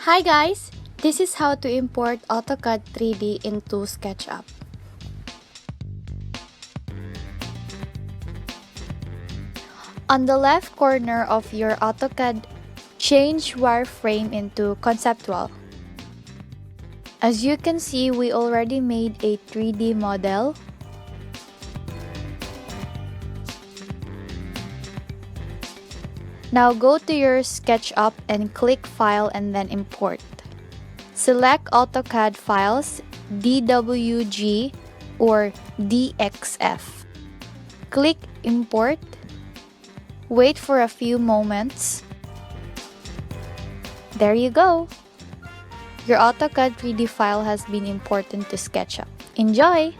Hi guys! This is how to import AutoCAD 3D into Sketchup. On the left corner of your AutoCAD, change wireframe into conceptual. As you can see, we already made a 3D model. Now go to your Sketchup and click File and then Import. Select AutoCAD files, DWG or DXF. Click Import. Wait for a few moments. There you go! Your AutoCAD 3D file has been imported to SketchUp. Enjoy!